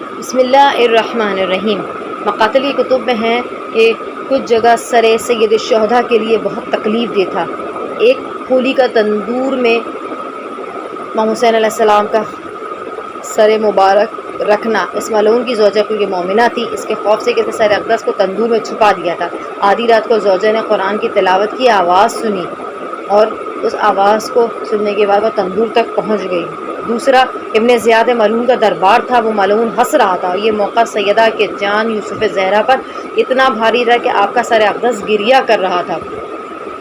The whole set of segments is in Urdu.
بسم اللہ الرحمن الرحیم۔ مقاتل کی کتب میں ہیں کہ کچھ جگہ سر سید الشہداء کے لیے بہت تکلیف دہ تھا۔ ایک پھولی کا تندور میں امام حسین علیہ السلام کا سر مبارک رکھنا، اس ملعون کی زوجہ کیونکہ مومنہ تھی، اس کے خوف سے کہ سر اقدس کو تندور میں چھپا دیا تھا۔ آدھی رات کو زوجہ نے قرآن کی تلاوت کی آواز سنی اور اس آواز کو سننے کے بعد وہ تندور تک پہنچ گئی۔ دوسرا ابن زیاد ملعون کا دربار تھا، وہ ملعون ہنس رہا تھا۔ یہ موقع سیدہ کے جان یوسف زہرا پر اتنا بھاری تھا کہ آپ کا سر اقدس گریہ کر رہا تھا۔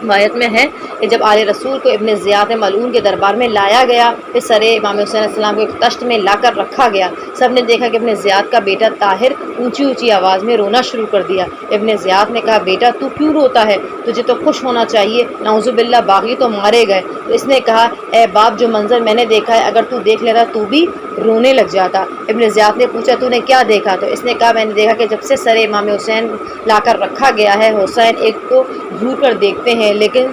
روایت میں ہے کہ جب آل رسول کو ابن زیاد ملعون کے دربار میں لایا گیا، پھر سر امام حسین علیہ السلام کو ایک تشت میں لا کر رکھا گیا۔ سب نے دیکھا کہ ابن زیاد کا بیٹا طاہر اونچی اونچی آواز میں رونا شروع کر دیا۔ ابن زیاد نے کہا، بیٹا تو کیوں روتا ہے؟ تجھے تو خوش ہونا چاہیے، نعوذ باللہ باغی تو مارے گئے۔ تو اس نے کہا، اے باپ، جو منظر میں نے دیکھا ہے اگر تو دیکھ لیتا تو بھی رونے لگ جاتا۔ ابن زیاد نے پوچھا، تو نے کیا دیکھا؟ تو اس نے کہا، میں نے دیکھا کہ جب سے سر امام حسین لا کر رکھا گیا ہے، حسین ایک کو گھور کر دیکھتے ہیں، لیکن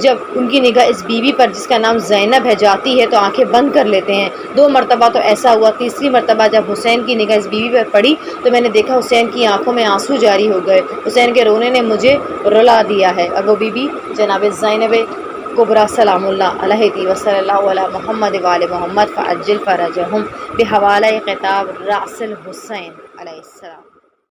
جب ان کی نگاہ اس بیوی پر جس کا نام زینب ہے جاتی ہے تو آنکھیں بند کر لیتے ہیں۔ 2 مرتبہ تو ایسا ہوا، تیسری مرتبہ جب حسین کی نگاہ اس بیوی پر پڑی تو میں نے دیکھا حسین کی آنکھوں میں آنسو جاری ہو گئے۔ حسین کے رونے نے مجھے رلا دیا ہے۔ اور وہ بیوی جناب زینب کبریٰ سلام اللہ علیہ تھی۔ وصلی اللہ علی محمد وآل محمد فعجل فرجہم بحوالہ خطاب رأس الحسین۔